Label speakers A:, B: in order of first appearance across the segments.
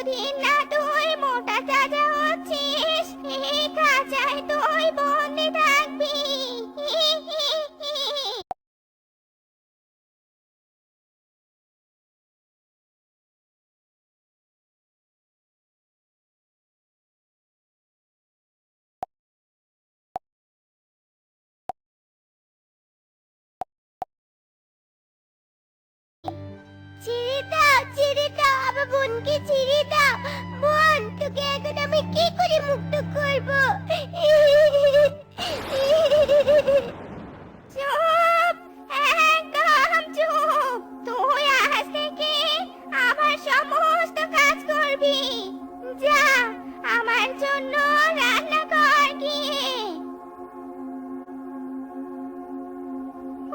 A: যতদিন না তুই মোটা তাজা হচ্ছিস এই খাঁচায় তুই বন্দি থাকবি। ছেড়ে দাও আমার বোনকে, ছেড়ে দাও। বোন, তোকে এখন আমি কি করে মুক্ত করব? চুপ, একদম চুপ। তুই আজ থেকে আমার সমস্ত কাজ করবি। যা, আমার জন্য রান্না কর গিয়ে।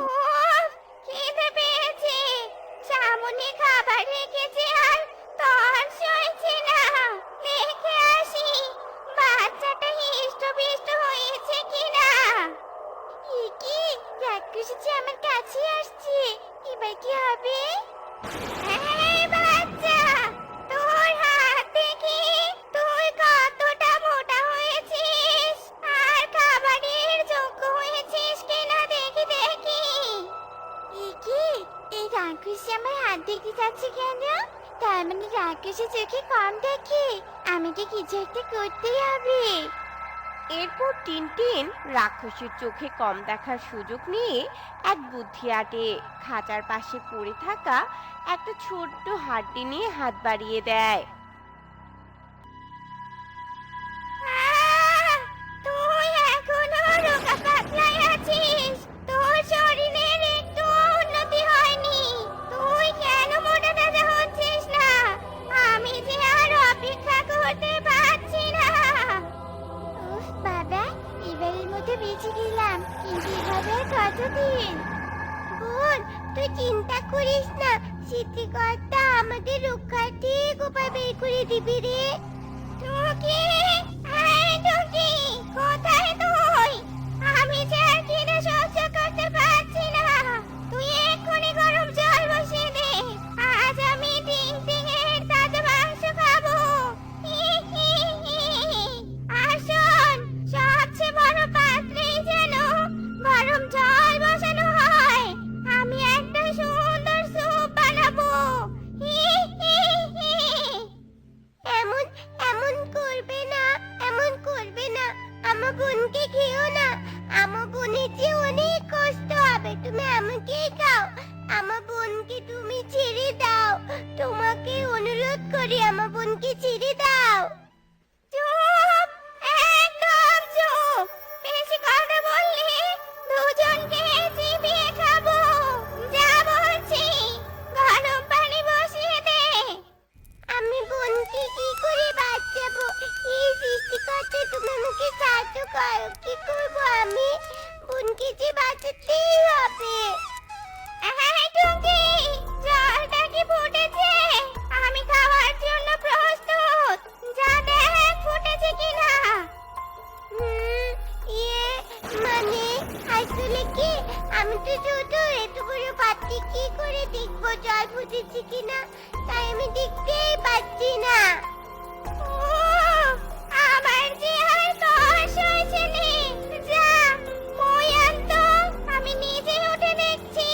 A: উফ, খিদে পেয়েছে। সামনে খাবার রেখেছে আর তর সইছে না। দেখে আসি বাচ্চাটা হিষ্টপিষ্ট হয়েছে কিনা। কি রাক্ষসী যে আমার কাছে আসছে, এবার কি হবে? এই বাচ্চা, তোর হাত দেখি তুই কতটা মোটা হয়েছিস আর খাবারের যোগ্য হয়েছিস কিনা দেখি দেখি। কি এই রাক্ষসী আমার হাত দেখতে যাচ্ছে কেন? তার মানে রাক্ষসী চোখে কম দেখে, আমাকে কিছু একটা করতেই হবে।
B: এরপর টিনটিন রাক্ষসীর চোখে কম দেখার সুযোগ নিয়ে এক বুদ্ধি আটে খাঁচার পাশে পড়ে থাকা একটা ছোট্ট হাড্ডি নিয়ে হাত বাড়িয়ে দেয়।
A: আহ! তুই এখনো রোগা পাতলায় আছিস, তোর শরীরের একটু উন্নতি হয়নি। তুই কেন মোটা তাজা হচ্ছিস না? আমি যে আর অপেক্ষা করতে পারছি না। উফ বাবা, এবারের মতো বেঁচে গেলাম, কিন্তু এভাবে আর কতদিন? বোন, তুই চিন্তা করিস না, সৃষ্টিকর্তা আমাদের রক্ষার ঠিক উপায় বের করে দিবি রে। টুকি, এই টুকি, কোথায় তুই? আমি যে আর খিদে সহ্য করতে পারছি না। তুই এক্ষুনি গরম জল বসিয়ে দে, আজ আমি টিংটিংয়ের তাজা মাংস খাবো। আর শোন, সবচেয়ে বড় পাত্রেই যেন গরম জল বসানো হয়। আমি একটা সুন্দর স্যুপ বানাবো। এমন এমন করবে না, এমন করবে না। আমার বোনকে খেও না, আমার বোনের যে অনেক কষ্ট হবে। তুমি আমাকেই খাও, আমার বোনকে তুমি ছেড়ে দাও। তোমাকে অনুরোধ করি, আমার বোনকে ছেড়ে দাও। চুপ, একদম চুপ। বেশি কথা বললে দুজনকে চিবিয়ে খাবো। যা বলছি, গরম পানি বসিয়ে দে। আমি বোনকে কি করে বাঁচাবো? এই সৃষ্টিকর্তা, তুমি আমাকে সাহায্য করো। কি করবো আমি? বোনকে যে বাঁচাতেই হবে। এই টুকি, জলটা কি ফুটেছে? আমি খাওয়ার জন্য প্রস্তুত। যা দেখ ফুটেছে কিনা। ইয়ে, মানে আসলে কি, আমি তো ছোট, এত বড় পাত্রে কি করে দেখবো জল ফুটেছে কিনা? তাই আমি দেখতেই পাচ্ছি না। উফ, আমার যে আর তর সইছে নে। যা, মই আনতো, আমি নিজে উঠে দেখছি।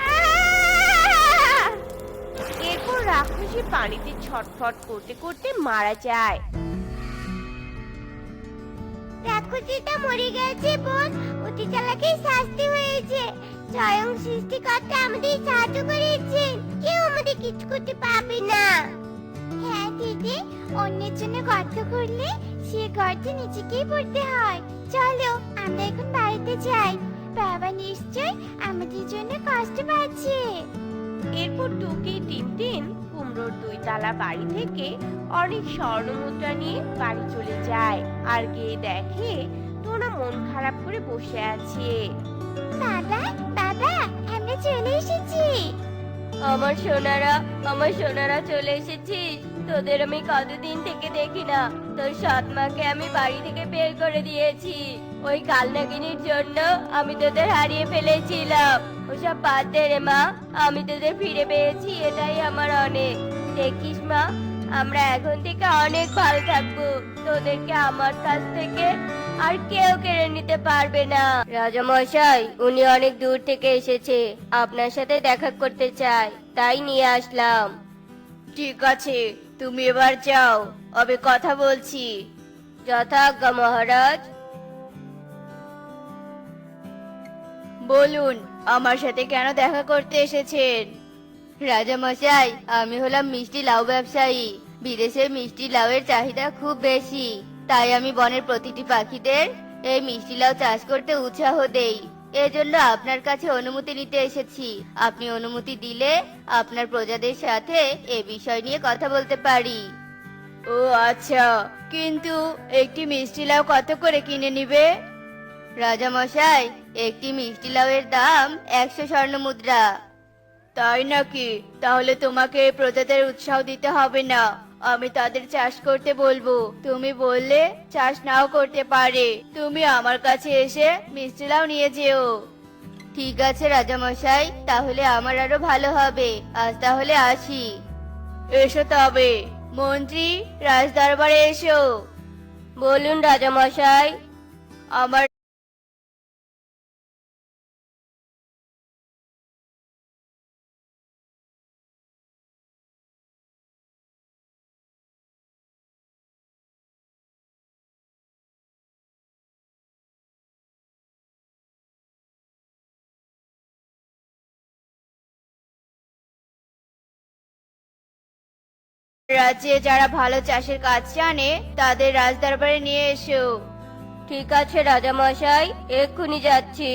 A: আহ!
B: এরপর রাক্ষসী পানিতে ছটফট করতে করতে মারা যায়।
A: রাক্ষসীটা মরে গেছে বোন, অতি চালাকের শাস্তি হয়েছে। স্বয়ং সৃষ্টিকর্তা আমাদের সাহায্য করেছেন, কেউ আমাদের কিছু করতে পারবে না। হ্যাঁ দিদি, অন্যের জন্য গর্ত করলে সে গর্তে নিজেকেই পড়তে হয়। চলো আমরা এখন বাড়িতে যাই, বাবা নিশ্চয় আমাদের জন্য কষ্ট পাচ্ছে।
B: এরপর টুকি টিনটিন কুমড়োর 2 তলা বাড়ি থেকে অনেক স্বর্ণমুদ্রা নিয়ে বাড়ি চলে যায় আর গিয়ে দেখে টোনা মন খারাপ করে বসে আছে।
A: বাবা, বাবা, আমরা চলে এসেছি।
B: আমার সোনারা চলে এসেছিস। তোদের আমি কতদিন থেকে দেখি না। তোর সৎ মাকে আমি বাড়ি থেকে বের করে দিয়েছি। ওই কালনাগিনীর জন্য আমি তোদের হারিয়ে ফেলেছিলাম। ওসব বাদ দে রে মা, আমি তোদের ফিরে পেয়েছি, এটাই আমার অনেক। দেখিস মা, আমরা এখন থেকে অনেক ভালো থাকবো। তোদেরকে আমার কাছ থেকে আর কেউ কেড়ে নিতে পারবে না। রাজা মশাই, উনি অনেক দূর থেকে এসেছে, আপনার সাথে দেখা করতে চায়, তাই নিয়ে আসলাম। ঠিক আছে, তুমি এবার যাও, আমি কথা বলছি। যথাজ্ঞা মহারাজ। বলুন, আমার সাথে কেন দেখা করতে এসেছেন? রাজা মশাই, আমি হলাম মিষ্টি লাউ ব্যবসায়ী। বিদেশে মিষ্টি লাউয়ের চাহিদা খুব বেশি, তাই আমি বনের প্রতিটি পাখিদের এই মিষ্টি লাউ চাষ করতে উৎসাহ দেই। এজন্য আপনার কাছে অনুমতি নিতে এসেছি। আপনি অনুমতি দিলে আপনার প্রজাদের সাথে এ বিষয় নিয়ে কথা বলতে পারি। ও আচ্ছা, কিন্তু একটি মিষ্টি লাউ কত করে কিনে নিবে? রাজা মশাই, একটি মিষ্টি লাউয়ের দাম 100 স্বর্ণ মুদ্রা। তাই নাকি? তাহলে তোমাকে প্রজাদের উৎসাহ দিতে হবে না, আমি তাদের চাষ করতে বলবো। তুমি বললে চাষ নাও করতে পারে। তুমি আমার কাছে এসে মিষ্টি লাউ নিয়ে যেও। ঠিক আছে রাজা মশাই, তাহলে আমার আরো ভালো হবে। আজ তাহলে আসি। এসো তবে। মন্ত্রী, রাজদরবারে এসো। বলুন রাজা মশাই। আমার রাজ্যে যারা ভালো চাষের কাজ জানে তাদের রাজদরবারে নিয়ে এসো। ঠিক আছে রাজা মশাই, এক্ষুনি যাচ্ছি।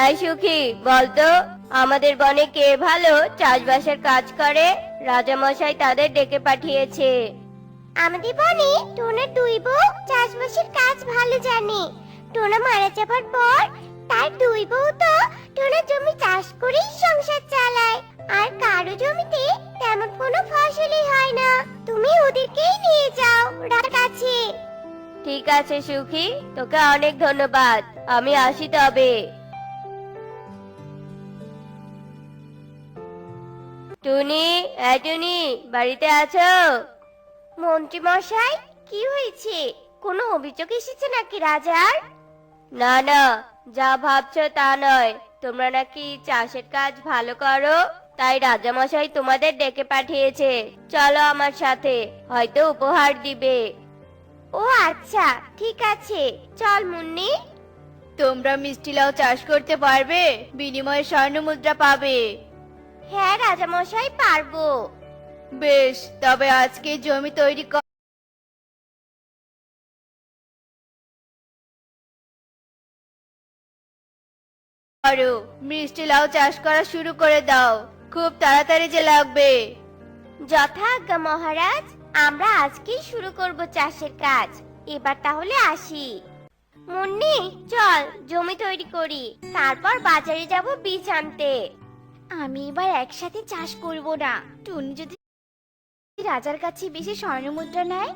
B: এই সুখী, বলতো আমাদের বনে কে ভালো চাষবাসের কাজ করে? রাজা মশাই তাদের ডেকে পাঠিয়েছে।
A: আমাদের বনে টোনার দুই বউ চাষবাসের কাজ ভালো জানে। টোনা মারা যাবার পর তার দুই বউ তো টোনার জমি চাষ করেই সংসার চালায়, আর কারো জমিতে তেমন কোনো ফসলই হয় না। তুমি ওদেরকেই নিয়ে যাও রাজার কাছে।
B: ঠিক আছে সুখী, তোকে অনেক ধন্যবাদ, আমি আসি তবে। টুনি, এই টুনি, বাড়িতে আছো?
A: মন্ত্রী মশাই, কি হয়েছে? কোনো অভিযোগ এসেছে নাকি রাজার?
B: না না, যা ভাবছো তা নয়। তোমরা নাকি চাষের কাজ ভালো করো, তাই রাজামশাই তোমাদের ডেকে পাঠিয়েছে। চলো আমার সাথে, হয়তো উপহার দিবে।
A: ও আচ্ছা, ঠিক আছে, চল মুন্নি।
B: তোমরা মিষ্টি লাউ চাষ করতে পারবে, বিনিময়ে স্বর্ণ মুদ্রা পাবে।
A: হ্যাঁ রাজামশাই, পারবো।
B: বেশ, তবে আজকে জমি তৈরি করো, মিষ্টি লাউ চাষ করা শুরু করে দাও। খুব তাড়াতাড়ি যে লাগবে।
A: যথাজ্ঞা মহারাজ, আমরা আজকেই শুরু করব চাষের কাজ। এবার তাহলে আসি। মুন্নি, চল জমি তৈরি করি, তারপর বাজারে যাব বীজ আনতে। আমি এবার একসাথে চাষ করব না। টুনি যদি রাজার কাছে বেশি স্বর্ণমুদ্রা নেয়,